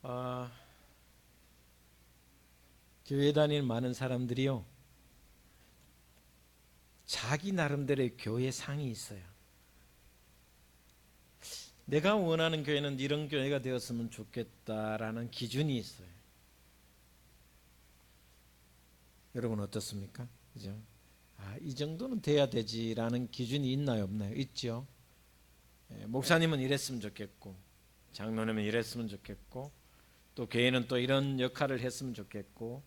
아, 교회 다니는 많은 사람들이요, 자기 나름대로의 교회 상이 있어요. 내가 원하는 교회는 이런 교회가 되었으면 좋겠다라는 기준이 있어요. 여러분 어떻습니까? 그죠? 이 정도는 돼야 되지라는 기준이 있나요, 없나요? 있죠. 목사님은 이랬으면 좋겠고, 장로님은 이랬으면 좋겠고, 또 교회는 또 이런 역할을 했으면 좋겠고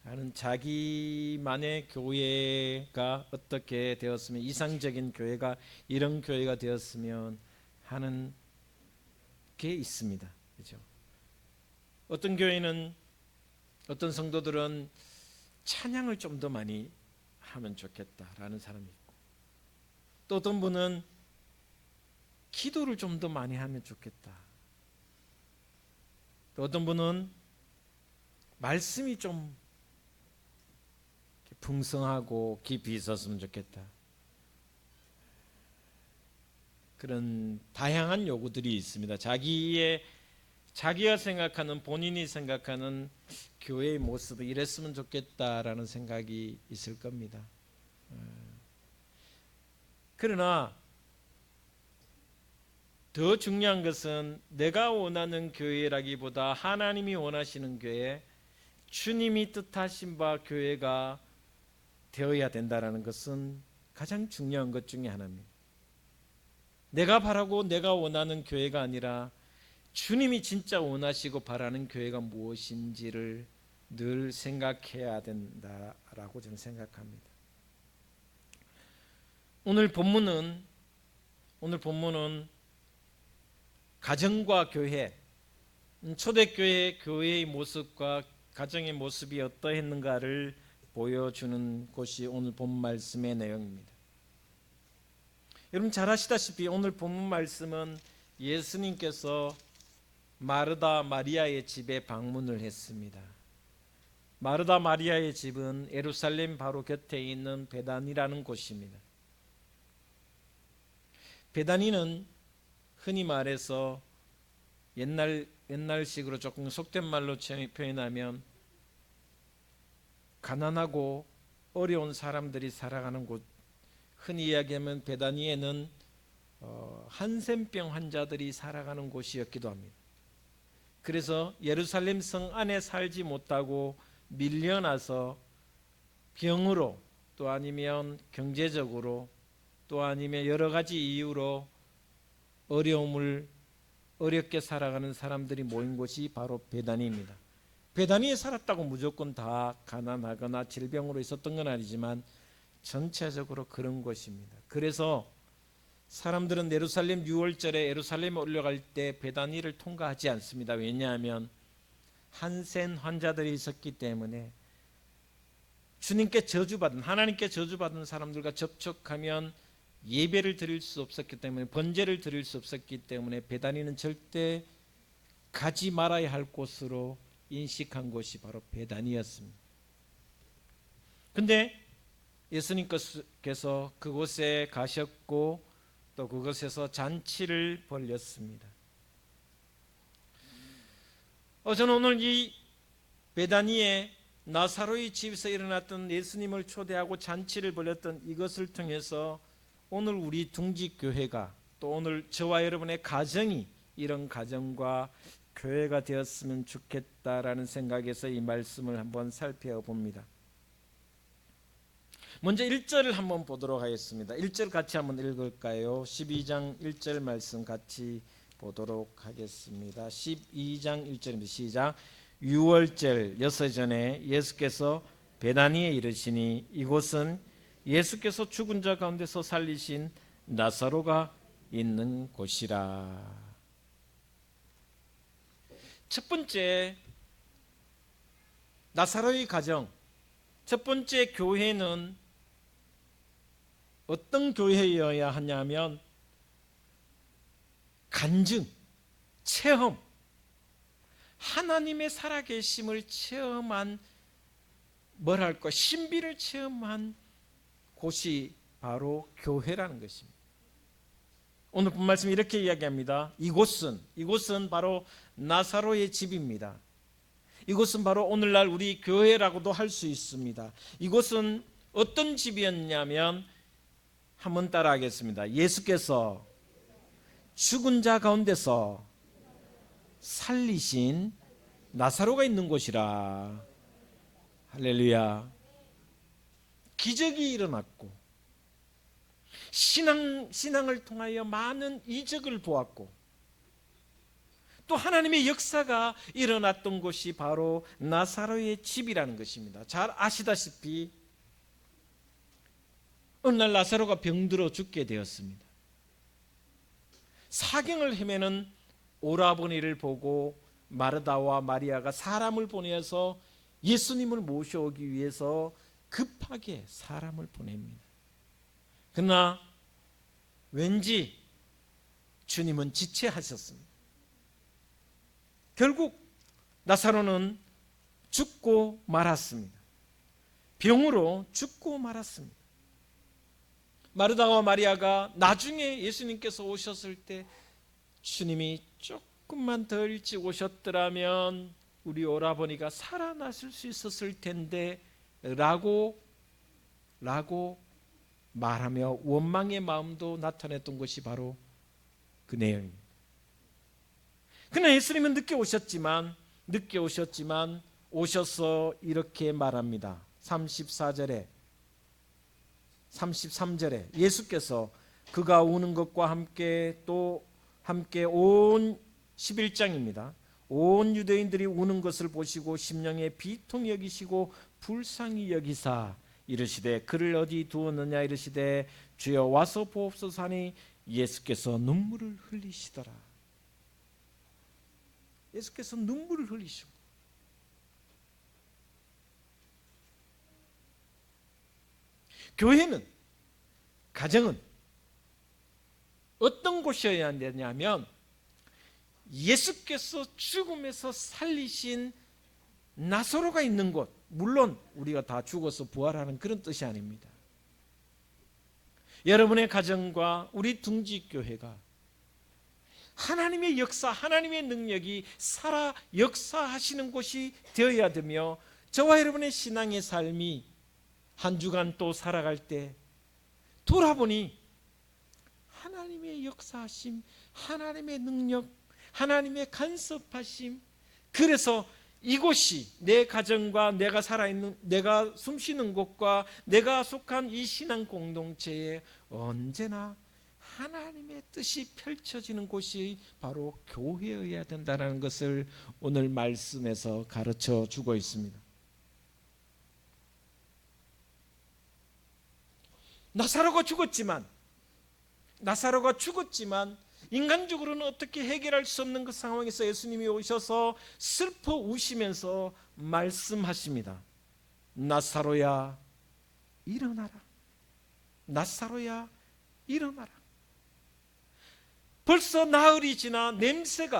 하는 자기만의 교회가 어떻게 되었으면, 이상적인 교회가 이런 교회가 되었으면 하는 게 있습니다. 그죠? 어떤 교회는, 어떤 성도들은 찬양을 좀 더 많이 하면 좋겠다라는 사람이 있고, 또 어떤 분은 기도를 좀 더 많이 하면 좋겠다. 또 어떤 분은 말씀이 좀 풍성하고 깊이 있었으면 좋겠다. 그런 다양한 요구들이 있습니다. 자기가 생각하는, 본인이 생각하는 교회의 모습이 이랬으면 좋겠다라는 생각이 있을 겁니다. 그러나 더 중요한 것은 내가 원하는 교회라기보다 하나님이 원하시는 교회, 주님이 뜻하신 바 교회가 되어야 된다는 것은 가장 중요한 것 중에 하나입니다. 내가 바라고 내가 원하는 교회가 아니라 주님이 진짜 원하시고 바라는 교회가 무엇인지를 늘 생각해야 된다라고 저는 생각합니다. 오늘 본문은 가정과 교회, 초대교회 교회의 모습과 가정의 모습이 어떠했는가를 보여주는 것이 오늘 본 말씀의 내용입니다. 여러분 잘 아시다시피 오늘 본문 말씀은 예수님께서 마르다 마리아의 집에 방문을 했습니다. 마르다 마리아의 집은 예루살렘 바로 곁에 있는 베단이라는 곳입니다. 베다니는 흔히 말해서 옛날식으로 조금 속된 말로 표현하면 가난하고 어려운 사람들이 살아가는 곳, 흔히 이야기하면 베다니에는 한센병 환자들이 살아가는 곳이었기도 합니다. 그래서 예루살렘 성 안에 살지 못하고 밀려나서 병으로, 또 아니면 경제적으로, 또 아니면 여러 가지 이유로 어렵게 살아가는 사람들이 모인 곳이 바로 베다니입니다. 베다니에 살았다고 무조건 다 가난하거나 질병으로 있었던 건 아니지만 전체적으로 그런 곳입니다. 그래서 사람들은 예루살렘 유월절에 예루살렘에 올라갈 때 베다니를 통과하지 않습니다. 왜냐하면 한센 환자들이 있었기 때문에 주님께 저주받은, 하나님께 저주받은 사람들과 접촉하면 예배를 드릴 수 없었기 때문에, 번제를 드릴 수 없었기 때문에 베다니는 절대 가지 말아야 할 곳으로 인식한 곳이 바로 베다니였습니다. 근데 예수님께서 그곳에 가셨고 또 그곳에서 잔치를 벌였습니다. 저는 오늘 이 베다니에 나사로의 집에서 일어났던 예수님을 초대하고 잔치를 벌였던 이것을 통해서 오늘 우리 둥지교회가, 또 오늘 저와 여러분의 가정이 이런 가정과 교회가 되었으면 좋겠다라는 생각에서 이 말씀을 한번 살펴봅니다. 먼저 1절을 한번 보도록 하겠습니다. 1절 같이 한번 읽을까요? 12장 1절 말씀 같이 보도록 하겠습니다. 12장 1절입니다. 시작. 유월절 여섯전에 예수께서 베다니에 이르시니 이곳은 예수께서 죽은 자 가운데서 살리신 나사로가 있는 곳이라. 첫 번째, 나사로의 가정, 첫 번째 교회는 어떤 교회여야 하냐면 간증, 체험, 하나님의 살아계심을 체험한, 뭐랄까, 신비를 체험한 곳이 바로 교회라는 것입니다. 오늘 본 말씀 이렇게 이야기합니다. 이곳은 바로 나사로의 집입니다. 이곳은 바로 오늘날 우리 교회라고도 할 수 있습니다. 이곳은 어떤 집이었냐면, 한번 따라하겠습니다. 예수께서 죽은 자 가운데서 살리신 나사로가 있는 곳이라. 할렐루야. 기적이 일어났고 신앙을 통하여 많은 이적을 보았고 또 하나님의 역사가 일어났던 곳이 바로 나사로의 집이라는 것입니다. 잘 아시다시피 어느 날 나사로가 병들어 죽게 되었습니다. 사경을 헤매는 오라버니를 보고 마르다와 마리아가 사람을 보내서 예수님을 모셔오기 위해서 급하게 사람을 보냅니다. 그러나 왠지 주님은 지체하셨습니다. 결국 나사로는 죽고 말았습니다. 병으로 죽고 말았습니다. 마르다와 마리아가 나중에 예수님께서 오셨을 때 주님이 조금만 더 일찍 오셨더라면 우리 오라버니가 살아나실 수 있었을 텐데 라고 말하며 원망의 마음도 나타냈던 것이 바로 그 내용입니다. 그러나 예수님은 늦게 오셨지만 오셔서 이렇게 말합니다. 33절에 예수께서 그가 우는 것과 함께 온 11장입니다. 온 유대인들이 우는 것을 보시고 심령에 비통히 여기시고 불쌍히 여기사 이르시되 그를 어디 두었느냐 이르시되 주여 와서 보옵소서 하니 예수께서 눈물을 흘리시더라. 예수께서 눈물을 흘리시고 교회는, 가정은 어떤 곳이어야 되냐면 예수께서 죽음에서 살리신 나사로가 있는 곳, 물론 우리가 다 죽어서 부활하는 그런 뜻이 아닙니다. 여러분의 가정과 우리 둥지교회가 하나님의 역사, 하나님의 능력이 살아 역사하시는 곳이 되어야 되며 저와 여러분의 신앙의 삶이 한 주간 또 살아갈 때 돌아보니 하나님의 역사하심, 하나님의 능력, 하나님의 간섭하심, 그래서 이곳이 내 가정과 내가 살아있는, 내가 숨쉬는 곳과 내가 속한 이 신앙 공동체에 언제나 하나님의 뜻이 펼쳐지는 곳이 바로 교회여야 된다는 것을 오늘 말씀에서 가르쳐 주고 있습니다. 나사로가 죽었지만 인간적으로는 어떻게 해결할 수 없는 그 상황에서 예수님이 오셔서 슬퍼 우시면서 말씀하십니다. 나사로야 일어나라. 나사로야 일어나라. 벌써 나흘이 지나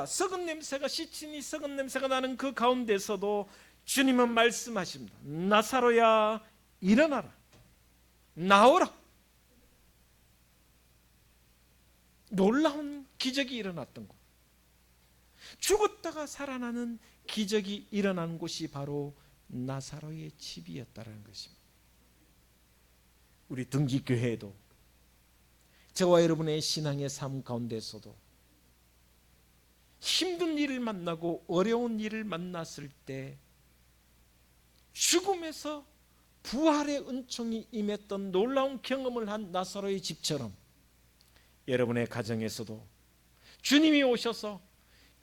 썩은 냄새가, 시친이 썩은 냄새가 나는 그 가운데서도 주님은 말씀하십니다. 나사로야 일어나라. 나오라. 놀라운 기적이 일어났던 곳, 죽었다가 살아나는 기적이 일어난 곳이 바로 나사로의 집이었다는 것입니다. 우리 등기교회에도 저와 여러분의 신앙의 삶 가운데서도 힘든 일을 만나고 어려운 일을 만났을 때 죽음에서 부활의 은총이 임했던 놀라운 경험을 한 나사로의 집처럼 여러분의 가정에서도 주님이 오셔서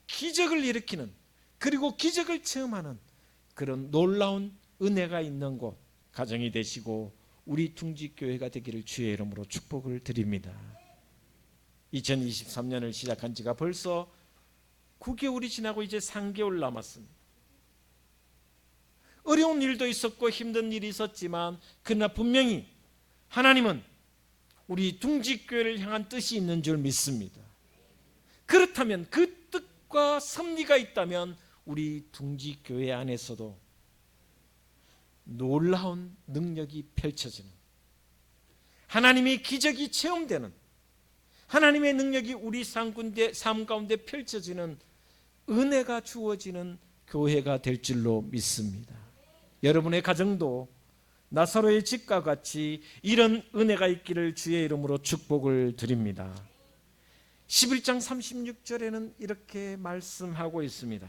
기적을 일으키는, 그리고 기적을 체험하는 그런 놀라운 은혜가 있는 곳, 가정이 되시고 우리 둥지교회가 되기를 주의 이름으로 축복을 드립니다. 2023년을 시작한 지가 벌써 9개월이 지나고 이제 3개월 남았습니다. 어려운 일도 있었고 힘든 일이 있었지만 그러나 분명히 하나님은 우리 둥지교회를 향한 뜻이 있는 줄 믿습니다. 그렇다면 그 뜻과 섭리가 있다면 우리 둥지교회 안에서도 놀라운 능력이 펼쳐지는, 하나님의 기적이 체험되는, 하나님의 능력이 우리 삶 가운데 펼쳐지는 은혜가 주어지는 교회가 될 줄로 믿습니다. 여러분의 가정도 나사로의 집과 같이 이런 은혜가 있기를 주의 이름으로 축복을 드립니다. 11장 36절에는 이렇게 말씀하고 있습니다.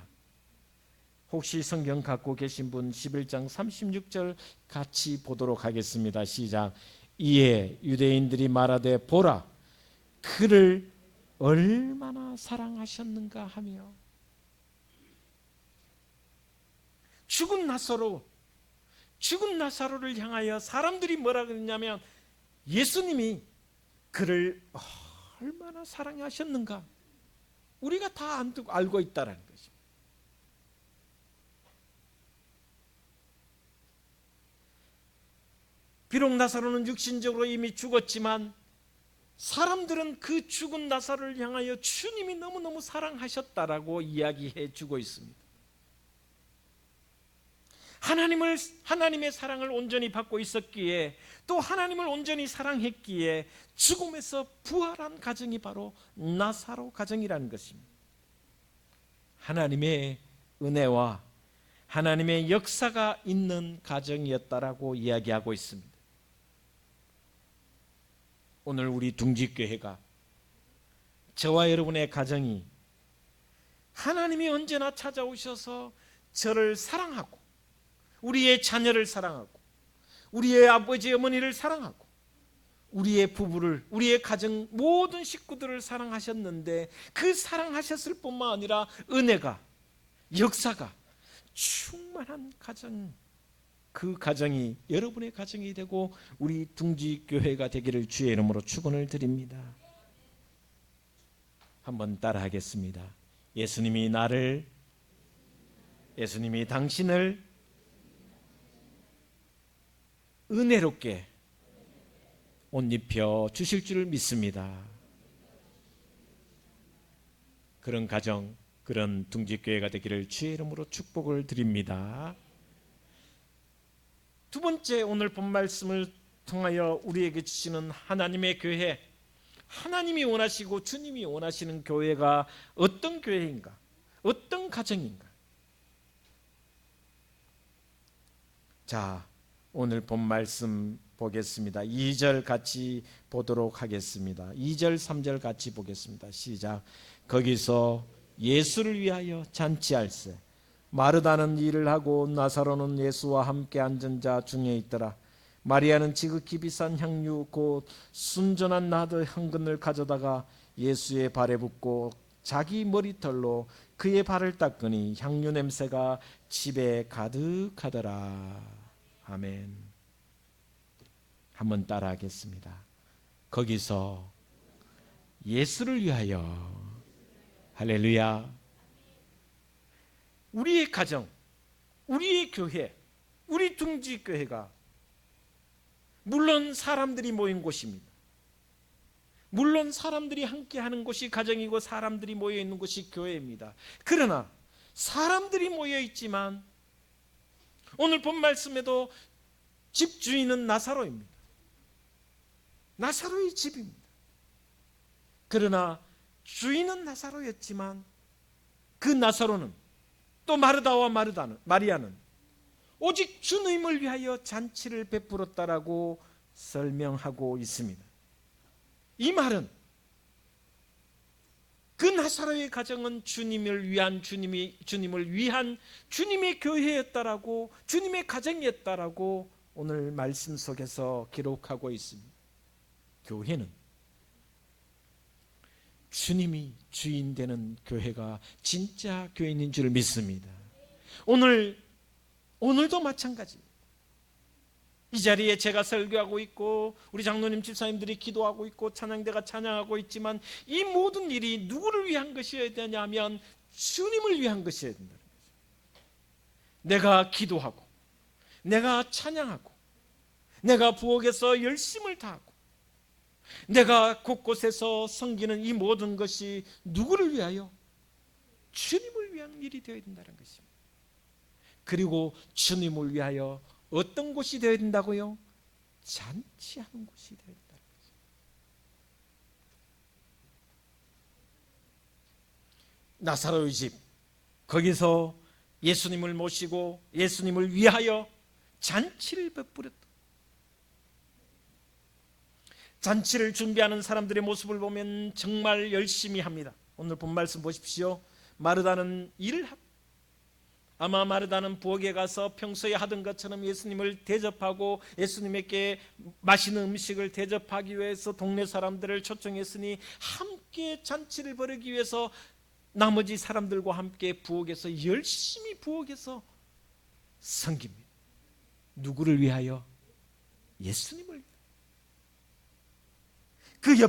혹시 성경 갖고 계신 분 11장 36절 같이 보도록 하겠습니다. 시작. 이에 유대인들이 말하되 보라 그를 얼마나 사랑하셨는가 하며 죽은 나사로를 향하여 사람들이 뭐라 그랬냐면 예수님이 그를 얼마나 사랑하셨는가 우리가 다 알고 있다는 것입니다. 비록 나사로는 육신적으로 이미 죽었지만 사람들은 그 죽은 나사로를 향하여 주님이 너무너무 사랑하셨다라고 이야기해 주고 있습니다. 하나님의 사랑을 온전히 받고 있었기에 또 하나님을 온전히 사랑했기에 죽음에서 부활한 가정이 바로 나사로 가정이라는 것입니다. 하나님의 은혜와 하나님의 역사가 있는 가정이었다라고 이야기하고 있습니다. 오늘 우리 둥지교회가 저와 여러분의 가정이 하나님이 언제나 찾아오셔서 저를 사랑하고 우리의 자녀를 사랑하고 우리의 아버지 어머니를 사랑하고 우리의 부부를 우리의 가정 모든 식구들을 사랑하셨는데 그 사랑하셨을 뿐만 아니라 은혜가 역사가 충만한 가정 그 가정이 여러분의 가정이 되고 우리 둥지교회가 되기를 주의 이름으로 축원을 드립니다. 한번 따라하겠습니다. 예수님이 당신을 은혜롭게 옷 입혀 주실 줄 믿습니다. 그런 가정, 그런 둥지교회가 되기를 주의 이름으로 축복을 드립니다. 두 번째, 오늘 본 말씀을 통하여 우리에게 주시는 하나님의 교회, 하나님이 원하시고 주님이 원하시는 교회가 어떤 교회인가, 어떤 가정인가. 자, 오늘 본 말씀 보겠습니다. 2절 같이 보도록 하겠습니다. 2절 3절 같이 보겠습니다. 시작. 거기서 예수를 위하여 잔치할세 마르다는 일을 하고 나사로는 예수와 함께 앉은 자 중에 있더라. 마리아는 지극히 비싼 향유 곧 순전한 나드 향근을 가져다가 예수의 발에 붓고 자기 머리털로 그의 발을 닦으니 향유 냄새가 집에 가득하더라. 아멘. 한번 따라하겠습니다. 거기서 예수를 위하여 할렐루야. 우리의 가정, 우리의 교회, 우리 둥지교회가 물론 사람들이 모인 곳입니다. 물론 사람들이 함께하는 곳이 가정이고 사람들이 모여 있는 곳이 교회입니다. 그러나 사람들이 모여 있지만 오늘 본 말씀에도 집주인은 나사로입니다. 나사로의 집입니다. 그러나 주인은 나사로였지만 그 나사로는 또 마르다와 마리아는 오직 주님을 위하여 잔치를 베풀었다라고 설명하고 있습니다. 이 말은 그 나사로의 가정은 주님을 위한 주님의 교회였다라고 주님의 가정이었다라고 오늘 말씀 속에서 기록하고 있습니다. 교회는 주님이 주인 되는 교회가 진짜 교인인 줄 믿습니다. 오늘도 마찬가지입니다. 이 자리에 제가 설교하고 있고 우리 장로님 집사님들이 기도하고 있고 찬양대가 찬양하고 있지만 이 모든 일이 누구를 위한 것이어야 되냐면 주님을 위한 것이어야 된다는 거죠. 내가 기도하고 내가 찬양하고 내가 부엌에서 열심을 다하고 내가 곳곳에서 섬기는 이 모든 것이 누구를 위하여? 주님을 위한 일이 되어야 된다는 것입니다. 그리고 주님을 위하여 어떤 곳이 되어야 된다고요? 잔치하는 곳이 되어야 된다는 것입니다. 나사로의 집, 거기서 예수님을 모시고 예수님을 위하여 잔치를 베풀었다. 잔치를 준비하는 사람들의 모습을 보면 정말 열심히 합니다. 오늘 본 말씀 보십시오. 마르다는 일을 합니다. 아마 마르다는 부엌에 가서 평소에 하던 것처럼 예수님을 대접하고 예수님에게 맛있는 음식을 대접하기 위해서 동네 사람들을 초청했으니 함께 잔치를 벌이기 위해서 나머지 사람들과 함께 부엌에서 열심히 부엌에서 섬깁니다. 누구를 위하여? 예수님을 위하여.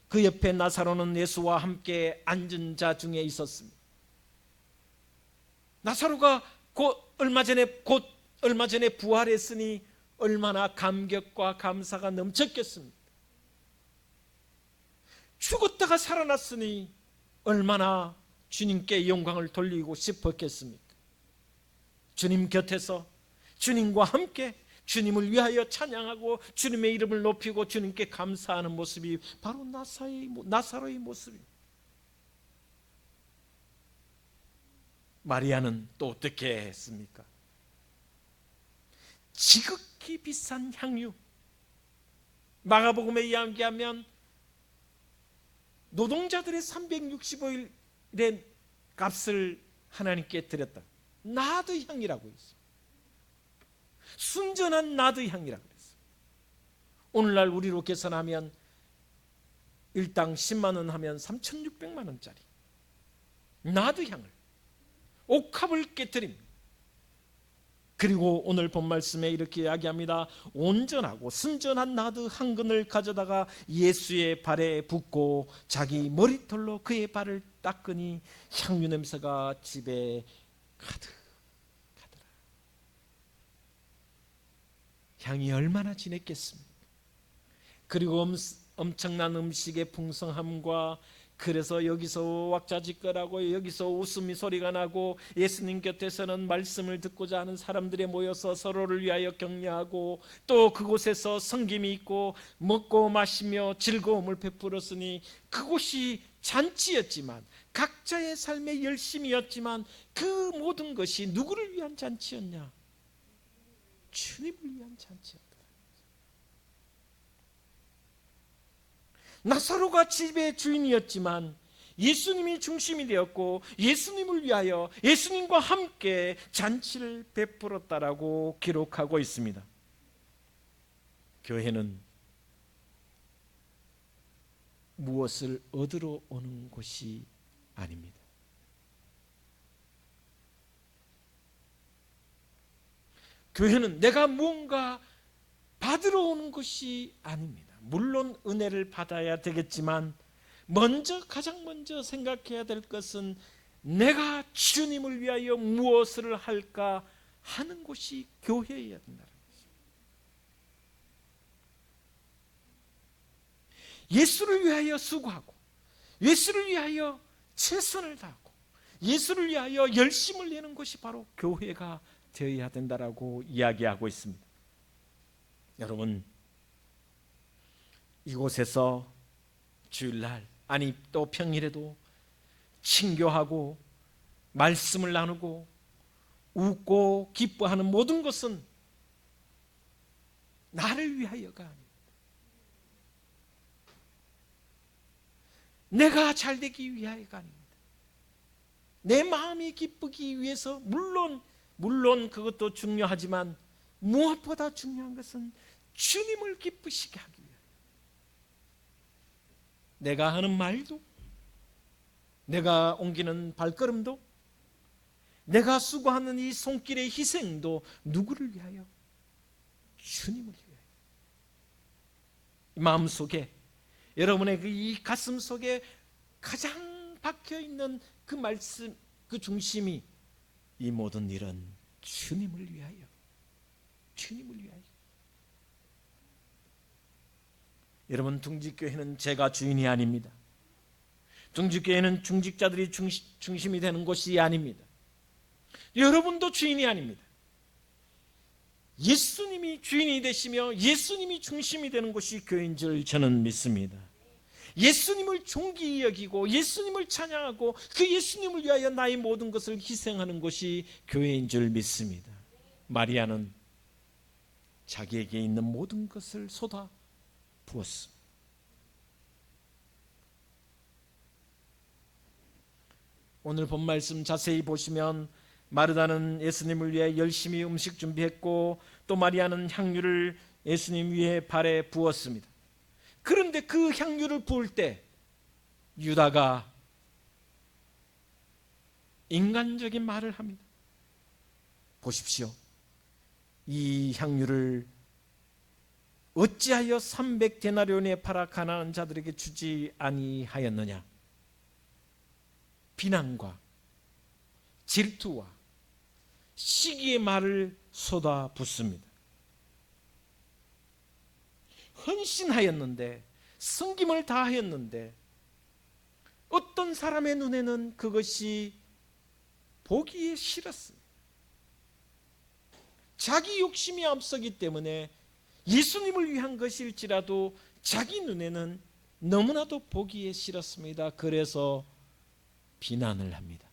그 옆에 나사로는 예수와 함께 앉은 자 중에 있었습니다. 나사로가 얼마 전에 부활했으니 얼마나 감격과 감사가 넘쳤겠습니까? 죽었다가 살아났으니 얼마나 주님께 영광을 돌리고 싶었겠습니까? 주님 곁에서 주님과 함께 주님을 위하여 찬양하고 주님의 이름을 높이고 주님께 감사하는 모습이 바로 나사로의 모습입니다. 마리아는 또 어떻게 했습니까? 지극히 비싼 향유, 마가복음에 이야기하면 노동자들의 365일의 값을 하나님께 드렸다. 나드 향이라고 했어요. 순전한 나드 향이라고 했어요. 오늘날 우리로 계산하면 일당 10만 원 하면 3,600만 원짜리 나드 향을, 옥합을 깨뜨립니다. 그리고 오늘 본 말씀에 이렇게 이야기합니다. 온전하고 순전한 나드 한 근을 가져다가 예수의 발에 붓고 자기 머리털로 그의 발을 닦으니 향유 냄새가 집에 가득하더라. 향이 얼마나 진했겠습니까? 그리고 엄청난 음식의 풍성함과, 그래서 여기서 왁자지껄하고 여기서 웃음이 소리가 나고 예수님 곁에서는 말씀을 듣고자 하는 사람들이 모여서 서로를 위하여 격려하고 또 그곳에서 성김이 있고 먹고 마시며 즐거움을 베풀었으니 그곳이 잔치였지만, 각자의 삶의 열심이었지만 그 모든 것이 누구를 위한 잔치였냐? 주님을 위한 잔치였다. 나사로가 집의 주인이었지만 예수님이 중심이 되었고 예수님을 위하여 예수님과 함께 잔치를 베풀었다라고 기록하고 있습니다. 교회는 무엇을 얻으러 오는 곳이 아닙니다. 교회는 내가 무언가 받으러 오는 것이 아닙니다. 물론 은혜를 받아야 되겠지만 가장 먼저 생각해야 될 것은 내가 주님을 위하여 무엇을 할까 하는 곳이 교회여야 된다는 것입니다. 예수를 위하여 수고하고 예수를 위하여 최선을 다하고 예수를 위하여 열심을 내는 것이 바로 교회가 되어야 된다라고 이야기하고 있습니다. 여러분, 이곳에서 주일날, 아니 또 평일에도 친교하고 말씀을 나누고 웃고 기뻐하는 모든 것은 나를 위하여가 아닙니다. 내가 잘되기 위하여가 아닙니다. 내 마음이 기쁘기 위해서, 물론 그것도 중요하지만 무엇보다 중요한 것은 주님을 기쁘시게 하기 위하여. 내가 하는 말도, 내가 옮기는 발걸음도, 내가 수고하는 이 손길의 희생도 누구를 위하여? 주님을 위하여. 마음속에, 여러분의 이 가슴 속에 가장 박혀있는 그 말씀, 그 중심이 이 모든 일은 주님을 위하여, 주님을 위하여. 여러분, 둥직교회는 제가 주인이 아닙니다. 둥직교회는 중직자들이 중심이 되는 곳이 아닙니다. 여러분도 주인이 아닙니다. 예수님이 주인이 되시며 예수님이 중심이 되는 곳이 교회인 줄 저는 믿습니다. 예수님을 존귀히 여기고 예수님을 찬양하고 그 예수님을 위하여 나의 모든 것을 희생하는 것이 교회인 줄 믿습니다. 마리아는 자기에게 있는 모든 것을 쏟아 부었습니다. 오늘 본 말씀 자세히 보시면 마르다는 예수님을 위해 열심히 음식 준비했고 또 마리아는 향유를 예수님 위에 발에 부었습니다. 그런데 그 향유를 부을 때 유다가 인간적인 말을 합니다. 보십시오. 이 향유를 어찌하여 300데나리온에 팔아 가난한 자들에게 주지 아니하였느냐. 비난과 질투와 시기의 말을 쏟아붓습니다. 헌신하였는데, 섬김을 다하였는데 어떤 사람의 눈에는 그것이 보기에 싫었습니다. 자기 욕심이 앞서기 때문에 예수님을 위한 것일지라도 자기 눈에는 너무나도 보기에 싫었습니다. 그래서 비난을 합니다.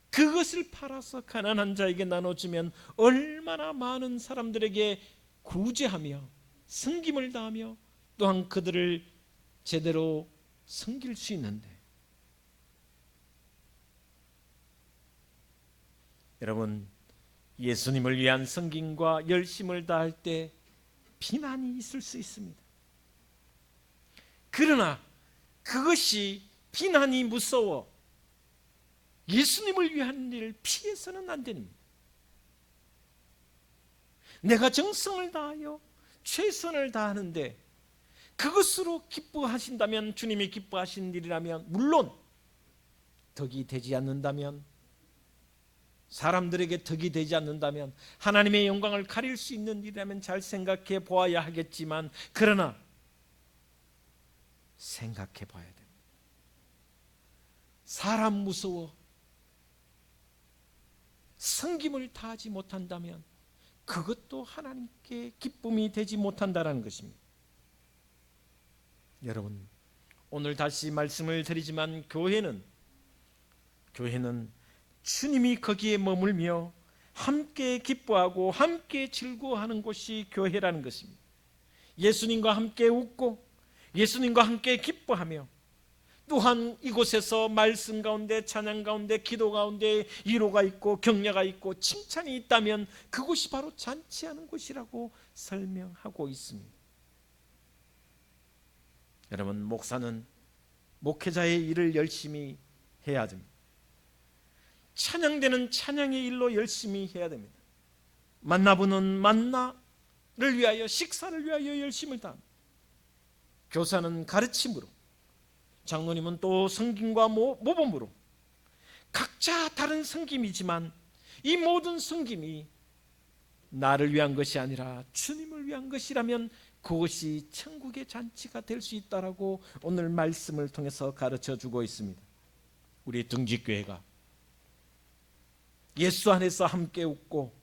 그것을 팔아서 가난한 자에게 나눠주면 얼마나 많은 사람들에게 구제하며 섬김을 다하며 또한 그들을 제대로 섬길 수 있는데, 여러분, 예수님을 위한 섬김과 열심을 다할 때 비난이 있을 수 있습니다. 그러나 그것이 비난이 무서워 예수님을 위한 일을 피해서는 안 됩니다. 내가 정성을 다하여 최선을 다하는데 그것으로 기뻐하신다면, 주님이 기뻐하신 일이라면, 물론 덕이 되지 않는다면, 사람들에게 덕이 되지 않는다면, 하나님의 영광을 가릴 수 있는 일이라면 잘 생각해 보아야 하겠지만, 그러나 생각해 봐야 됩니다. 사람 무서워 섬김을 다하지 못한다면 그것도 하나님께 기쁨이 되지 못한다는 것입니다. 여러분, 오늘 다시 말씀을 드리지만 교회는 주님이 거기에 머물며 함께 기뻐하고 함께 즐거워하는 곳이 교회라는 것입니다. 예수님과 함께 웃고 예수님과 함께 기뻐하며 또한 이곳에서 말씀 가운데, 찬양 가운데, 기도 가운데 위로가 있고 격려가 있고 칭찬이 있다면 그곳이 바로 잔치하는 곳이라고 설명하고 있습니다. 여러분, 목사는 목회자의 일을 열심히 해야 됩니다. 찬양되는 찬양의 일로 열심히 해야 됩니다. 만나보는 만나를 위하여, 식사를 위하여 열심을 다합니다. 교사는 가르침으로, 장로님은 또 섬김과 모범으로 각자 다른 섬김이지만 이 모든 섬김이 나를 위한 것이 아니라 주님을 위한 것이라면 그것이 천국의 잔치가 될 수 있다라고 오늘 말씀을 통해서 가르쳐 주고 있습니다. 우리 등지교회가 예수 안에서 함께 웃고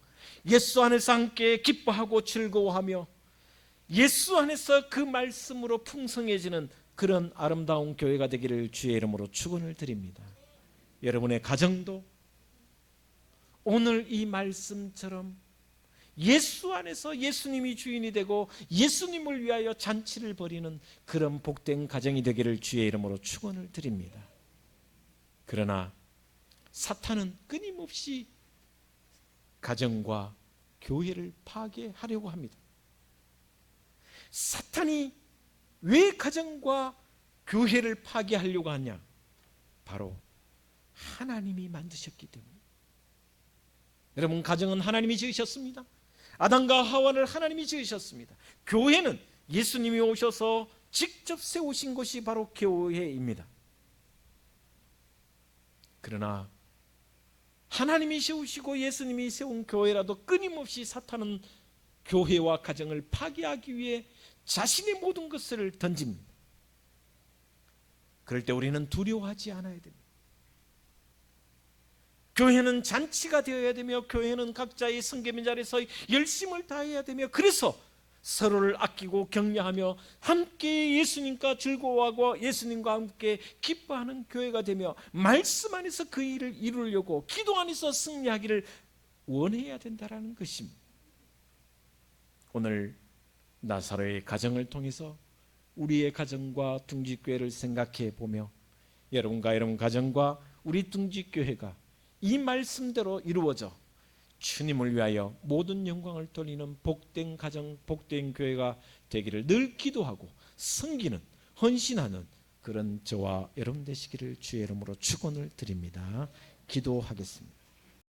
예수 안에서 함께 기뻐하고 즐거워하며 예수 안에서 그 말씀으로 풍성해지는 그런 아름다운 교회가 되기를 주의 이름으로 축원을 드립니다. 여러분의 가정도 오늘 이 말씀처럼 예수 안에서 예수님이 주인이 되고 예수님을 위하여 잔치를 벌이는 그런 복된 가정이 되기를 주의 이름으로 축원을 드립니다. 그러나 사탄은 끊임없이 가정과 교회를 파괴하려고 합니다. 사탄이 왜 가정과 교회를 파괴하려고 하냐? 바로 하나님이 만드셨기 때문에. 여러분, 가정은 하나님이 지으셨습니다. 아담과 하와를 하나님이 지으셨습니다. 교회는 예수님이 오셔서 직접 세우신 것이 바로 교회입니다. 그러나 하나님이 세우시고 예수님이 세운 교회라도 끊임없이 사탄은 교회와 가정을 파괴하기 위해 자신의 모든 것을 던집니다. 그럴 때 우리는 두려워하지 않아야 됩니다. 교회는 잔치가 되어야 되며 교회는 각자의 섬김의 자리에서 열심을 다해야 되며, 그래서 서로를 아끼고 격려하며 함께 예수님과 즐거워하고 예수님과 함께 기뻐하는 교회가 되며 말씀 안에서 그 일을 이루려고 기도 안에서 승리하기를 원해야 된다는 것입니다. 오늘 나사로의 가정을 통해서 우리의 가정과 둥지교회를 생각해 보며 여러분과 여러분 가정과 우리 둥지교회가 이 말씀대로 이루어져 주님을 위하여 모든 영광을 돌리는 복된 가정, 복된 교회가 되기를 늘 기도하고 섬기는, 헌신하는 그런 저와 여러분 되시기를 주의 이름으로 축원을 드립니다. 기도하겠습니다.